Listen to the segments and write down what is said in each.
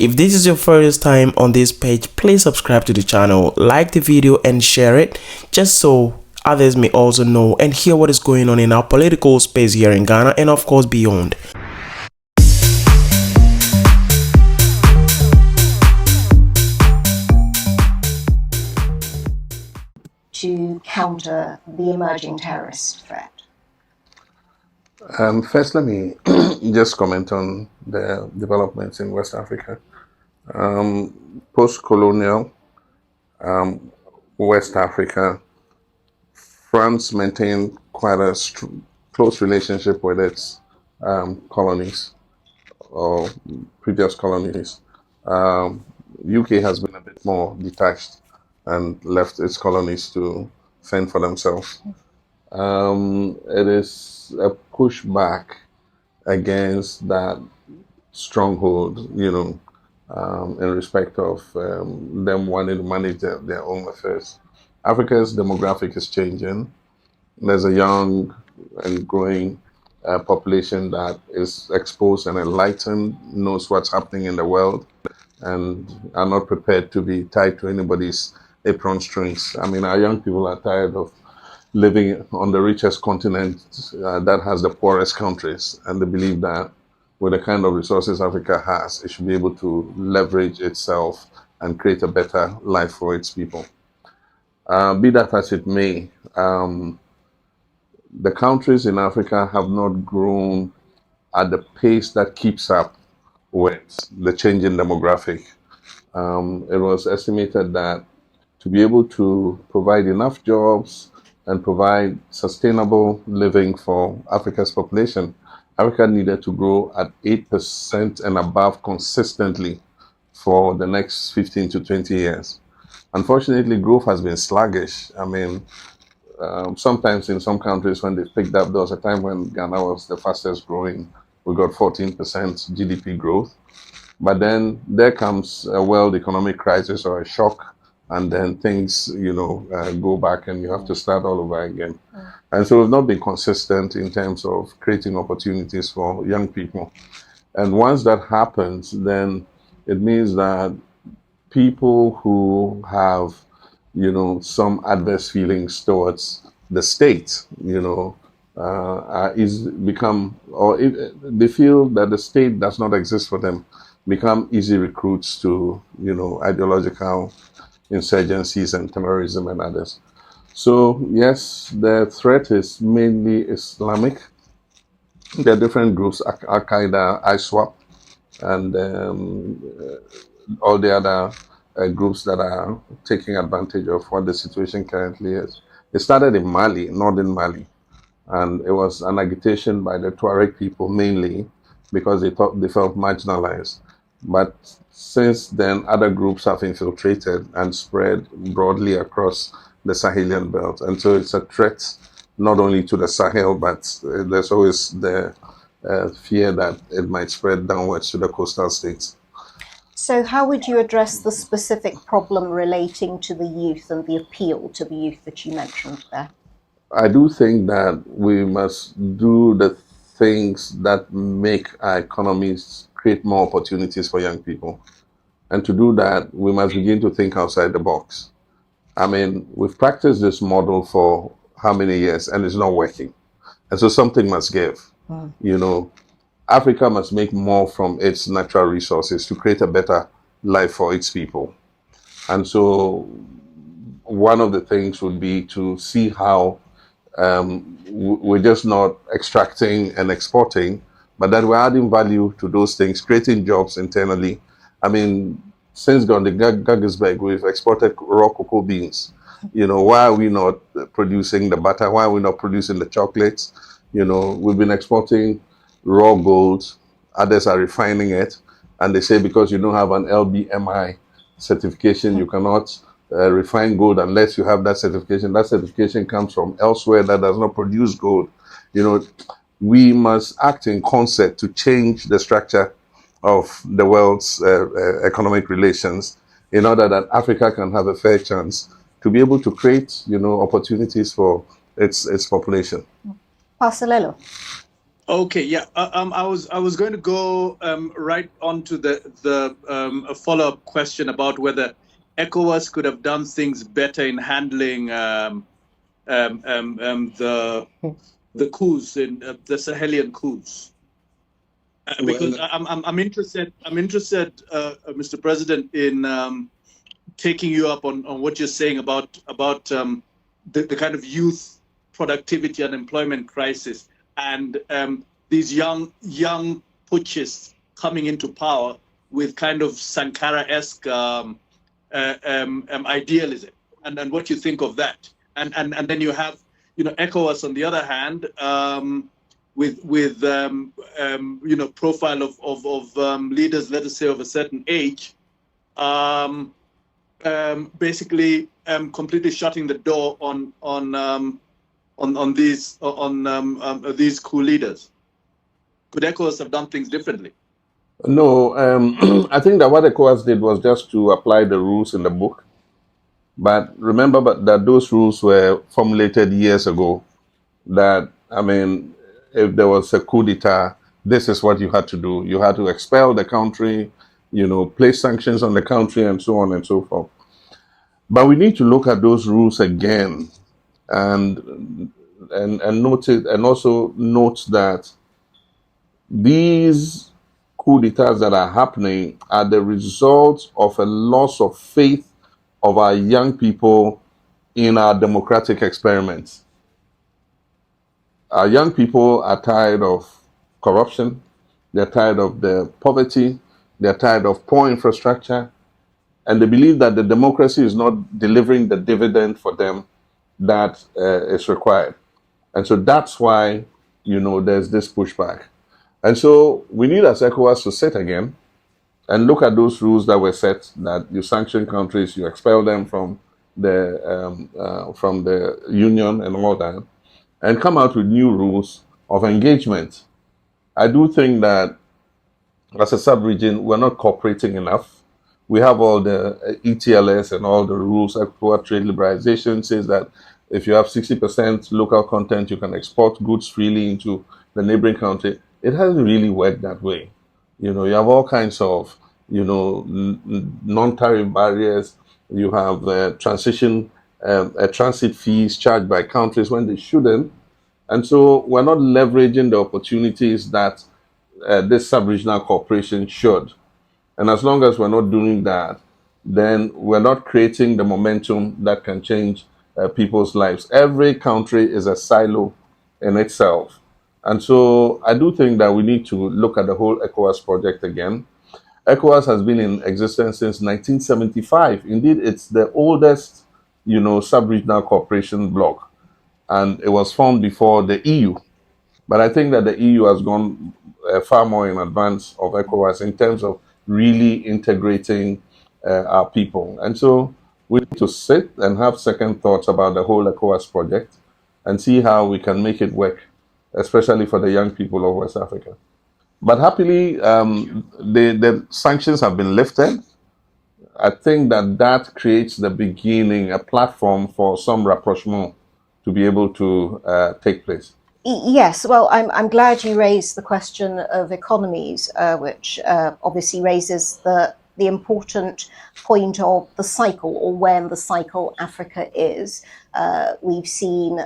If this is your first time on this page, please subscribe to the channel, like the video and share it just so others may also know and hear what is going on in our political space here in Ghana and of course beyond. To counter the emerging terrorist threat? First, let me just comment on the developments in West Africa. Post-colonial West Africa, France maintained quite a close relationship with its colonies or previous colonies. UK has been a bit more detached and left its colonies to fend for themselves. It is a pushback against that stronghold, in respect of them wanting to manage their own affairs. Africa's demographic is changing. There's a young and growing population that is exposed and enlightened, knows what's happening in the world, and are not prepared to be tied to anybody's apron strings. I mean, our young people are tired of living on the richest continent that has the poorest countries, and they believe that with the kind of resources Africa has, it should be able to leverage itself and create a better life for its people. Be that as it may, the countries in Africa have not grown at the pace that keeps up with the changing demographic. It was estimated that to be able to provide enough jobs and provide sustainable living for Africa's population, Africa needed to grow at 8% and above consistently for the next 15 to 20 years. Unfortunately, growth has been sluggish. I mean, sometimes in some countries when they picked up, there was a time when Ghana was the fastest growing. We got 14% GDP growth. But then there comes a world economic crisis or a shock, and then things, go back and you have to start all over again. And so we've not been consistent in terms of creating opportunities for young people. And once that happens, then it means that people who have, some adverse feelings towards the state, they feel that the state does not exist for them, become easy recruits to, ideological insurgencies and terrorism and others. So yes, the threat is mainly Islamic. There are different groups, Al-Qaeda, ISWAP, and all the other groups that are taking advantage of what the situation currently is. It started in Mali, northern Mali, and it was an agitation by the Tuareg people mainly because they thought they felt marginalized. But since then, other groups have infiltrated and spread broadly across the Sahelian belt. And so it's a threat not only to the Sahel, but there's always the fear that it might spread downwards to the coastal states. So how would you address the specific problem relating to the youth and the appeal to the youth that you mentioned there? I do think that we must do the things that make our economies create more opportunities for young people. And to do that, we must begin to think outside the box. I mean, we've practiced this model for how many years and it's not working. And so something must give. Africa must make more from its natural resources to create a better life for its people. And so one of the things would be to see how we're just not extracting and exporting, but that we're adding value to those things, creating jobs internally. I mean, since gone the Gaggisberg, we've exported raw cocoa beans. Why are we not producing the butter? Why are we not producing the chocolates? We've been exporting raw gold. Others are refining it. And they say because you don't have an LBMI certification, you cannot refine gold unless you have that certification. That certification comes from elsewhere that does not produce gold. We must act in concert to change the structure of the world's economic relations in order that Africa can have a fair chance to be able to create, opportunities for its population. Pastor Lelo. Okay, yeah. I was going to go right on to a follow-up question about whether ECOWAS could have done things better in handling the coups in the Sahelian coups. Because I'm interested, Mr. President, in taking you up on what you're saying about the kind of youth productivity and employment crisis, and these young putschists coming into power with kind of Sankara-esque idealism, and what you think of that, and then you have ECOWAS on the other hand, with profile of leaders, let us say, of a certain age, basically completely shutting the door on these coup leaders. Could ECOWAS have done things differently? No, I think that what ECOWAS did was just to apply the rules in the book. But remember that those rules were formulated years ago. That, I mean, if there was a coup d'etat, this is what you had to do. You had to expel the country, place sanctions on the country, and so on and so forth. But we need to look at those rules again and note it, and also note that these coup d'etats that are happening are the result of a loss of faith of our young people in our democratic experiments. Our young people are tired of corruption, they're tired of the poverty, they're tired of poor infrastructure, and they believe that the democracy is not delivering the dividend for them that is required. And so that's why, there's this pushback. And so we need as ECOWAS to sit again and look at those rules that were set, that you sanction countries, you expel them from the union and all that, and come out with new rules of engagement. I do think that as a sub-region, we're not cooperating enough. We have all the ETLS and all the rules. Export trade liberalization says that if you have 60% local content, you can export goods freely into the neighboring country. It hasn't really worked that way. You have all kinds of, non-tariff barriers. You have transit fees charged by countries when they shouldn't. And so we're not leveraging the opportunities that this sub-regional cooperation should. And as long as we're not doing that, then we're not creating the momentum that can change people's lives. Every country is a silo in itself. And so I do think that we need to look at the whole ECOWAS project again. ECOWAS has been in existence since 1975. Indeed, it's the oldest, sub-regional cooperation bloc. And it was formed before the EU. But I think that the EU has gone far more in advance of ECOWAS in terms of really integrating our people. And so we need to sit and have second thoughts about the whole ECOWAS project and see how we can make it work, especially for the young people of West Africa. But happily, the sanctions have been lifted. I think that creates the beginning, a platform for some rapprochement to be able to take place. Yes, well, I'm glad you raised the question of economies, which obviously raises the important point of the cycle, or when the cycle Africa is. We've seen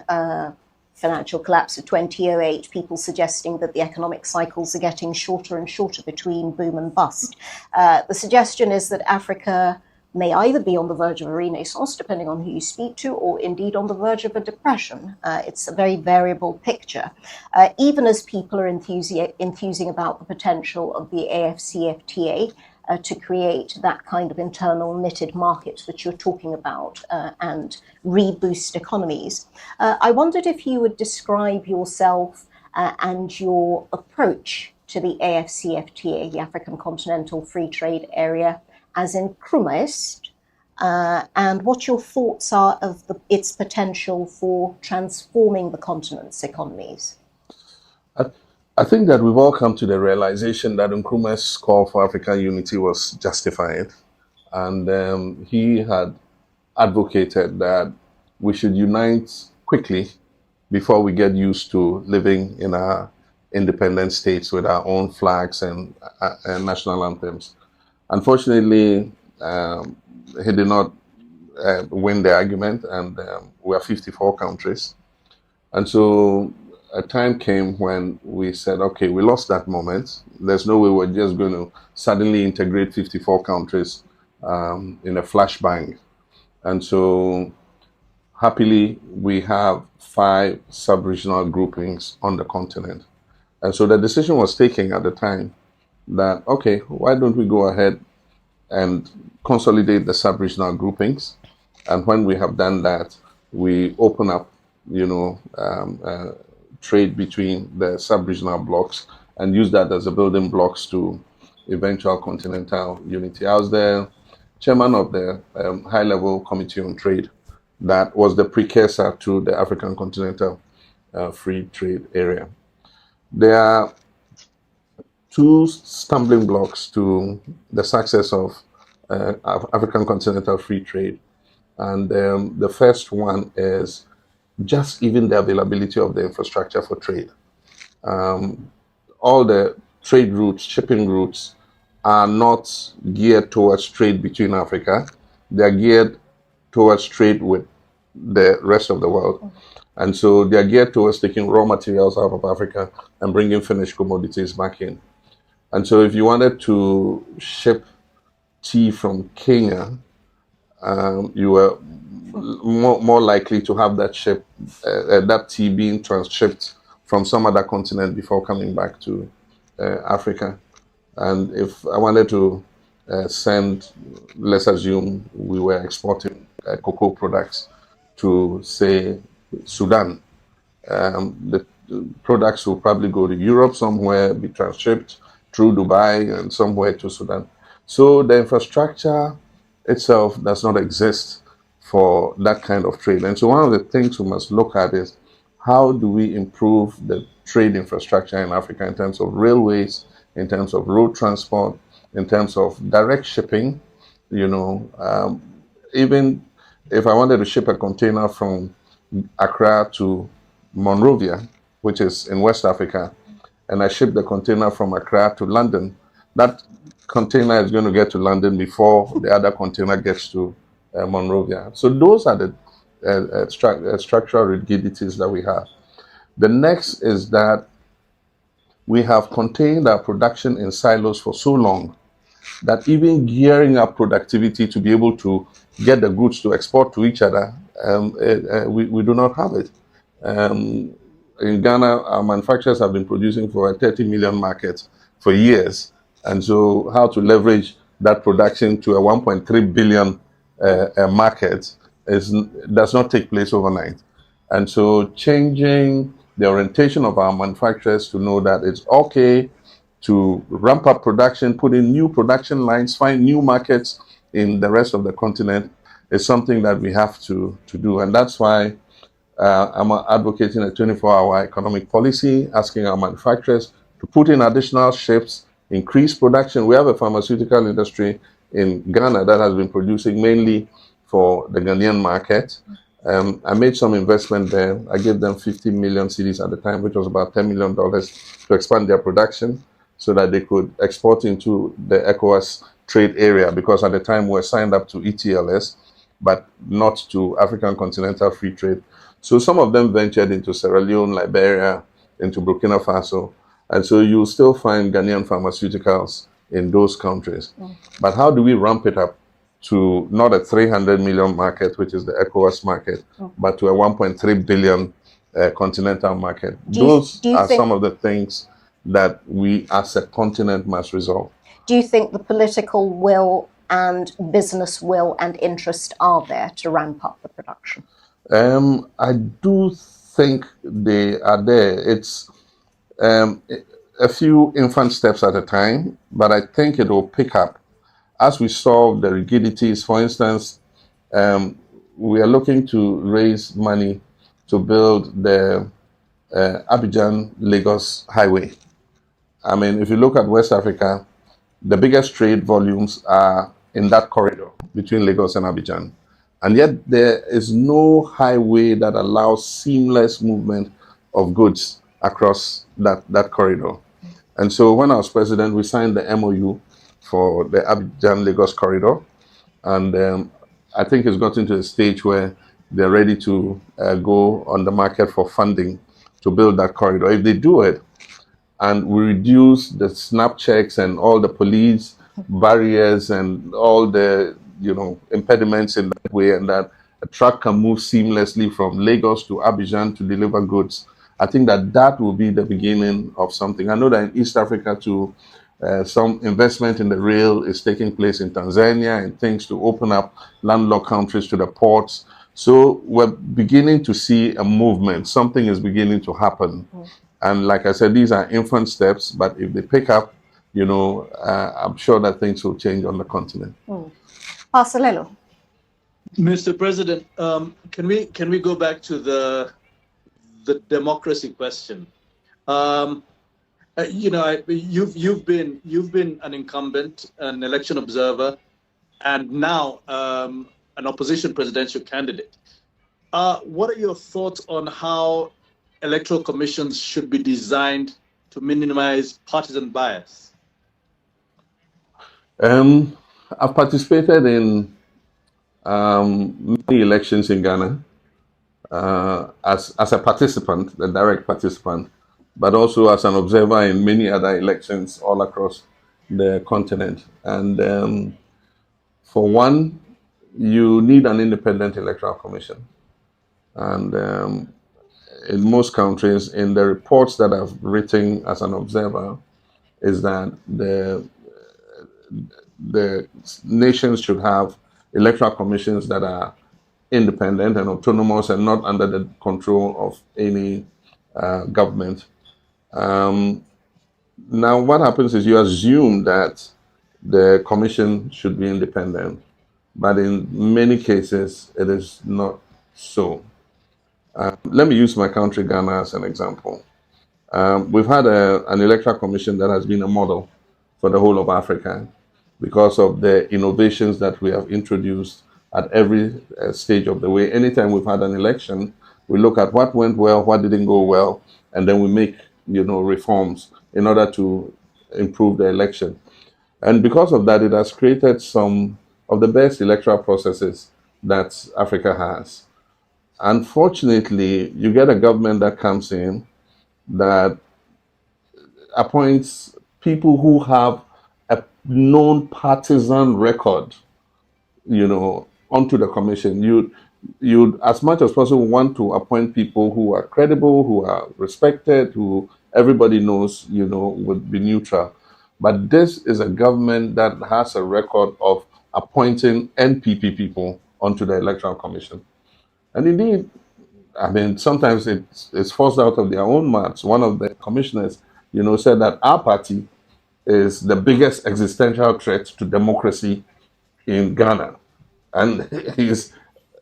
financial collapse of 2008, people suggesting that the economic cycles are getting shorter and shorter between boom and bust. The suggestion is that Africa may either be on the verge of a renaissance, depending on who you speak to, or indeed on the verge of a depression. It's a very variable picture. Even as people are enthusing about the potential of the AFCFTA to create that kind of internal knitted market that you're talking about and reboost economies. I wondered if you would describe yourself and your approach to the AFCFTA, the African Continental Free Trade Area, as Nkrumahist, and what your thoughts are of its potential for transforming the continent's economies. I think that we've all come to the realization that Nkrumah's call for African unity was justified. And he had advocated that we should unite quickly before we get used to living in our independent states with our own flags and national anthems. Unfortunately, he did not win the argument, and we are 54 countries. And so a time came when we said, okay, we lost that moment. There's no way we're just going to suddenly integrate 54 countries in a flashbang. And so happily, we have 5 sub-regional groupings on the continent. And so the decision was taken at the time that, okay, why don't we go ahead and consolidate the sub-regional groupings? And when we have done that, we open up, trade between the sub-regional blocks and use that as a building blocks to eventual continental unity. I was the chairman of the high-level committee on trade that was the precursor to the African Continental Free Trade Area. There are 2 stumbling blocks to the success of African Continental Free Trade. And the first one is just even the availability of the infrastructure for trade. All the trade routes, shipping routes, are not geared towards trade between Africa. They're geared towards trade with the rest of the world. And so they're geared towards taking raw materials out of Africa and bringing finished commodities back in. And so if you wanted to ship tea from Kenya, you were more likely to have that that tea being transshipped from some other continent before coming back to Africa. And if I wanted to send, let's assume we were exporting cocoa products to, say, Sudan, the products will probably go to Europe somewhere, be transshipped through Dubai and somewhere to Sudan. So the infrastructure itself does not exist for that kind of trade. And so one of the things we must look at is how do we improve the trade infrastructure in Africa in terms of railways, in terms of road transport, in terms of direct shipping. Even if I wanted to ship a container from Accra to Monrovia, which is in West Africa, and I ship the container from Accra to London, that container is going to get to London before the other container gets to Monrovia. So those are the structural rigidities that we have. The next is that we have contained our production in silos for so long that even gearing up productivity to be able to get the goods to export to each other, we do not have it. In Ghana, our manufacturers have been producing for a 30 million market for years. And so how to leverage that production to a 1.3 billion market does not take place overnight. And so changing the orientation of our manufacturers to know that it's okay to ramp up production, put in new production lines, find new markets in the rest of the continent is something that we have to do. And that's why I'm advocating a 24-hour economic policy, asking our manufacturers to put in additional shifts, increase production. We have a pharmaceutical industry in Ghana that has been producing mainly for the Ghanaian market. I made some investment there. I gave them 50 million cedis at the time, which was about $10 million to expand their production so that they could export into the ECOWAS trade area, because at the time we were signed up to ETLS, but not to African Continental Free Trade. So some of them ventured into Sierra Leone, Liberia, into Burkina Faso. And so you'll still find Ghanaian pharmaceuticals in those countries. But how do we ramp it up to not a 300 million market, which is the ECOWAS market, but to a 1.3 billion continental market? Those are some of the things that we as a continent must resolve. Do you think the political will and business will and interest are there to ramp up the production? I do think they are there. It's a few infant steps at a time, but I think it will pick up as we solve the rigidities. For instance, we are looking to raise money to build the Abidjan-Lagos highway. I mean, if you look at West Africa, the biggest trade volumes are in that corridor between Lagos and Abidjan. And yet there is no highway that allows seamless movement of goods across that corridor. And so when I was president, we signed the MOU for the Abidjan-Lagos corridor. And I think it's gotten to a stage where they're ready to go on the market for funding to build that corridor. If they do it, and we reduce the snap checks and all the police barriers and all the impediments in that way, and that a truck can move seamlessly from Lagos to Abidjan to deliver goods. I think that will be the beginning of something. I know that in East Africa too, some investment in the rail is taking place in Tanzania and things to open up landlocked countries to the ports. So we're beginning to see a movement. Something is beginning to happen. And like I said, these are infant steps, but if they pick up, I'm sure that things will change on the continent. Marcelelo. Mr. President, can we go back to the democracy question? You've been an incumbent, an election observer, and now an opposition presidential candidate. What are your thoughts on how electoral commissions should be designed to minimize partisan bias? I've participated in many elections in Ghana as a participant, a direct participant, but also as an observer in many other elections all across the continent. And for one, you need an independent electoral commission. And in most countries, in the reports that I've written as an observer, is that the nations should have electoral commissions that are independent and autonomous and not under the control of any government. Now, what happens is you assume that the commission should be independent, but in many cases, it is not so. Let me use my country, Ghana, as an example. We've had an electoral commission that has been a model for the whole of Africa because of the innovations that we have introduced at every stage of the way. Anytime we've had an election, we look at what went well, what didn't go well, and then we make reforms in order to improve the election. And because of that, it has created some of the best electoral processes that Africa has. Unfortunately, you get a government that comes in that appoints people who have a known partisan record, onto the commission. You'd as much as possible want to appoint people who are credible, who are respected, who everybody knows, would be neutral. But this is a government that has a record of appointing NPP people onto the Electoral Commission. And indeed, I mean, sometimes it's forced out of their own mouths. One of the commissioners, said that our party is the biggest existential threat to democracy in Ghana. And he's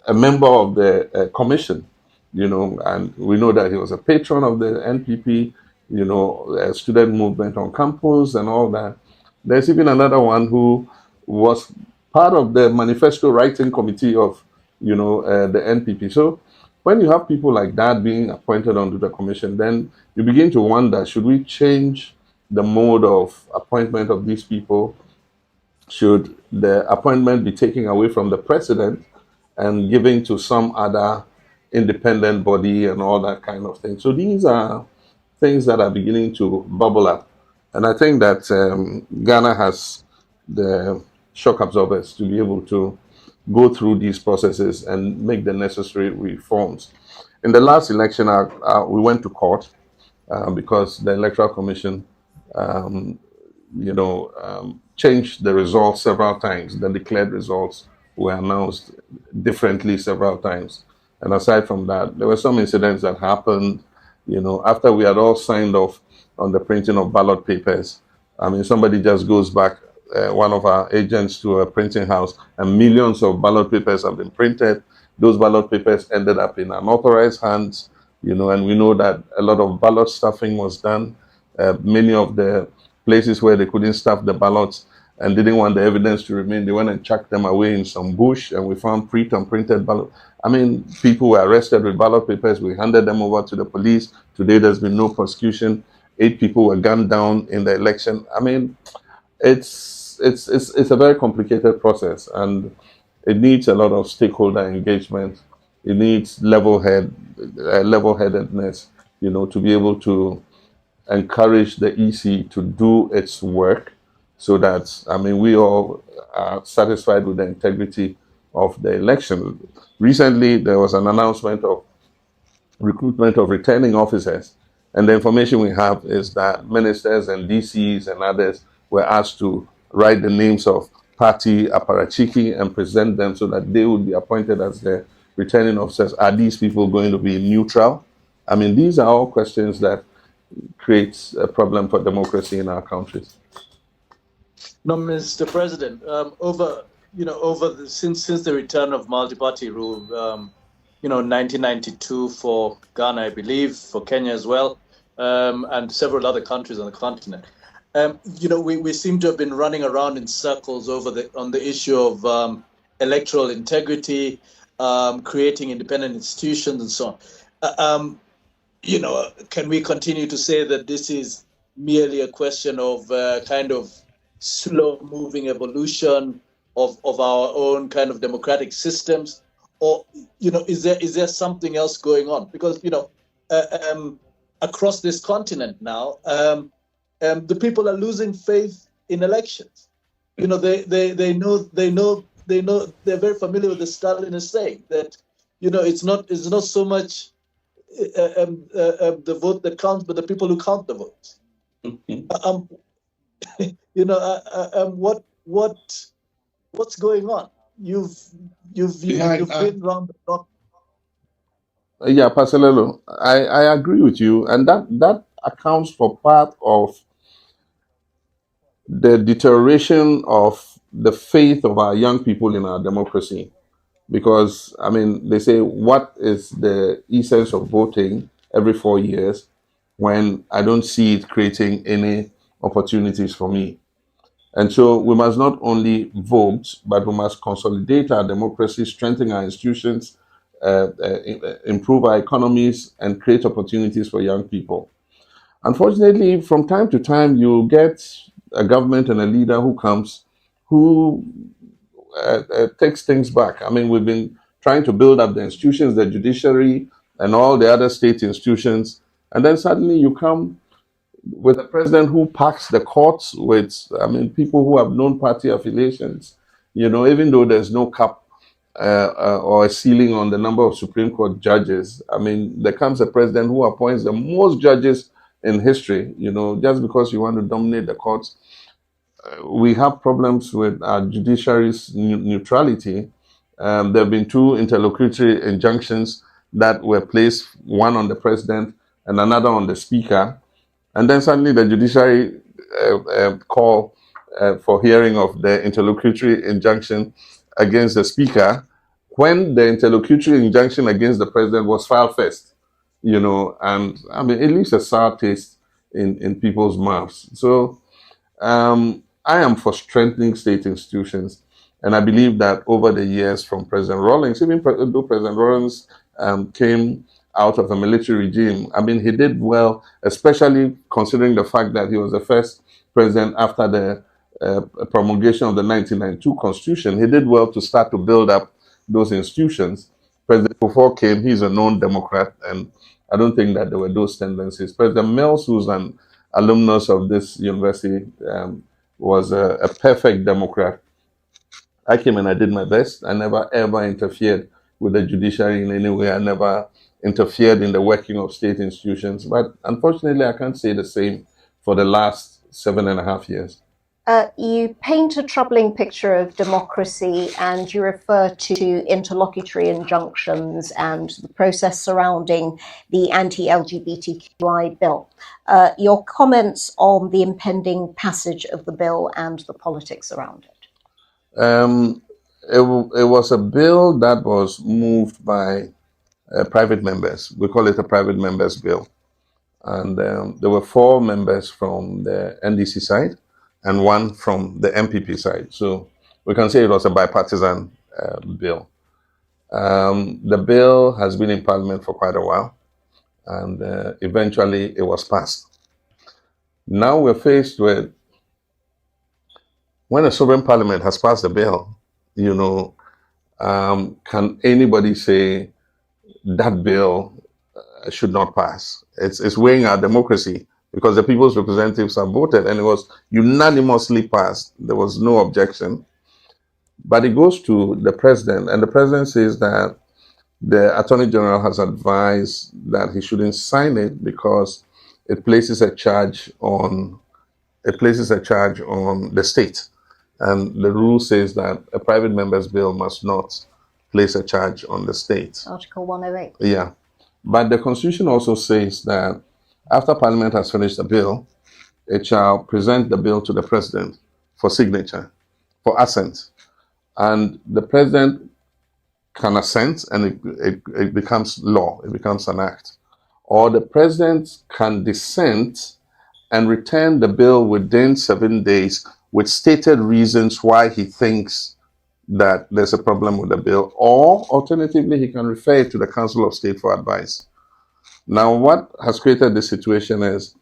a member of the commission, and we know that he was a patron of the NPP, a student movement on campus and all that. There's even another one who was part of the manifesto writing committee of, the NPP. So when you have people like that being appointed onto the commission, then you begin to wonder, should we change the mode of appointment of these people? Should the appointment be taken away from the president and given to some other independent body and all that kind of thing? So these are things that are beginning to bubble up. And I think that Ghana has the shock absorbers to be able to go through these processes and make the necessary reforms. In the last election, we went to court because the Electoral Commission changed the results several times. The declared results were announced differently several times. And aside from that, there were some incidents that happened, after we had all signed off on the printing of ballot papers. I mean, somebody just goes back, one of our agents, to a printing house, and millions of ballot papers have been printed. Those ballot papers ended up in unauthorized hands, and we know that a lot of ballot stuffing was done. Many of the places where they couldn't stuff the ballots, and didn't want the evidence to remain. They went and chucked them away in some bush, and we found pre-printed ballot. I mean, people were arrested with ballot papers. We handed them over to the police. Today, there's been no prosecution. 8 people were gunned down in the election. I mean, it's a very complicated process, and it needs a lot of stakeholder engagement. It needs level-headedness, to be able to encourage the EC to do its work, so that, I mean, we all are satisfied with the integrity of the election. Recently, there was an announcement of recruitment of returning officers, and the information we have is that ministers and DCs and others were asked to write the names of party apparatchiki and present them so that they would be appointed as the returning officers. Are these people going to be neutral? I mean, these are all questions that creates a problem for democracy in our countries. No, Mr. President, since the return of multi-party rule, 1992 for Ghana, I believe, for Kenya as well, and several other countries on the continent. We seem to have been running around in circles on the issue of electoral integrity, creating independent institutions, and so on. Can we continue to say that this is merely a question of kind of slow-moving evolution of our own kind of democratic systems, or is there something else going on? Because across this continent now, the people are losing faith in elections. They know they're very familiar with the Stalinist saying that it's not so much the vote that counts, but the people who count the votes. What's going on? You've been around the block. Yeah, Pasolelo, I agree with you, and that accounts for part of the deterioration of the faith of our young people in our democracy. Because, I mean, they say, what is the essence of voting every 4 years when I don't see it creating any opportunities for me? And so we must not only vote, but we must consolidate our democracy, strengthen our institutions, improve our economies, and create opportunities for young people. Unfortunately, from time to time, you get a government and a leader who comes who takes things back. I mean, we've been trying to build up the institutions, the judiciary, and all the other state institutions, and then suddenly you come with a president who packs the courts with, I mean, people who have known party affiliations. Even though there's no cap or a ceiling on the number of Supreme Court judges, I mean, there comes a president who appoints the most judges in history. Just because you want to dominate the courts. We have problems with our judiciary's neutrality. There have been 2 interlocutory injunctions that were placed, one on the president and another on the speaker. And then suddenly the judiciary call for hearing of the interlocutory injunction against the speaker, when the interlocutory injunction against the president was filed first. And I mean, it leaves a sour taste in people's mouths. So I am for strengthening state institutions, and I believe that over the years from President Rawlings, even though President Rawlings came out of a military regime, I mean, he did well, especially considering the fact that he was the first president after the promulgation of the 1992 Constitution. He did well to start to build up those institutions. President Kufuor came, he's a known Democrat, and I don't think that there were those tendencies. President Mills, who's an alumnus of this university, was a perfect Democrat. I came and I did my best. I never ever interfered with the judiciary in any way. I never interfered in the working of state institutions. But unfortunately, I can't say the same for the last 7.5 years. You paint a troubling picture of democracy, and you refer to interlocutory injunctions and the process surrounding the anti-LGBTQI bill. Your comments on the impending passage of the bill and the politics around it? It was a bill that was moved by private members. We call it a private members bill. And there were 4 members from the NDC side. and one from the MPP side. So we can say it was a bipartisan bill. The bill has been in Parliament for quite a while, and eventually it was passed. Now we're faced with, when a sovereign parliament has passed a bill, can anybody say that bill should not pass? It's weighing our democracy, because the people's representatives have voted and it was unanimously passed. There was no objection. But it goes to the president, and the president says that the attorney general has advised that he shouldn't sign it because it places a charge on the state. And the rule says that a private member's bill must not place a charge on the state. Article 108. Yeah. But the Constitution also says that after Parliament has finished the bill, it shall present the bill to the President for signature, for assent. And the President can assent, and it becomes law, it becomes an act. Or the President can dissent and return the bill within 7 days with stated reasons why he thinks that there's a problem with the bill, or alternatively, he can refer it to the Council of State for advice. Now, what has created this situation is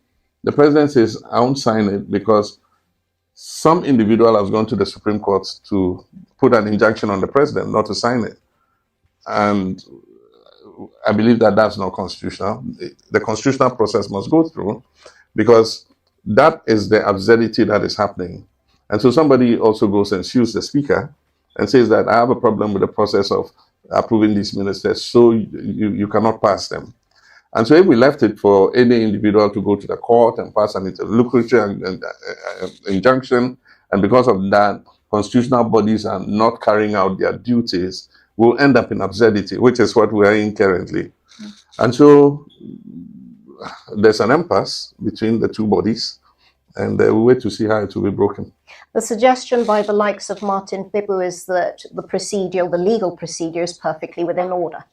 the president says, I won't sign it because some individual has gone to the Supreme Court to put an injunction on the president not to sign it. And I believe that that's not constitutional. The constitutional process must go through, because that is the absurdity that is happening. And so somebody also goes and sues the speaker and says that I have a problem with the process of approving these ministers, so you cannot pass them. And so if we left it for any individual to go to the court and pass an interlocutory injunction, and because of that, constitutional bodies are not carrying out their duties, we'll end up in absurdity, which is what we are in currently. And so there's an impasse between the two bodies, and we wait to see how it will be broken. The suggestion by the likes of Martin Bibu is that the legal procedure is perfectly within order.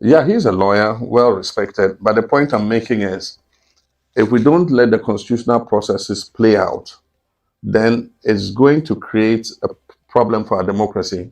Yeah, he's a lawyer, well respected. But the point I'm making is, if we don't let the constitutional processes play out, then it's going to create a problem for our democracy.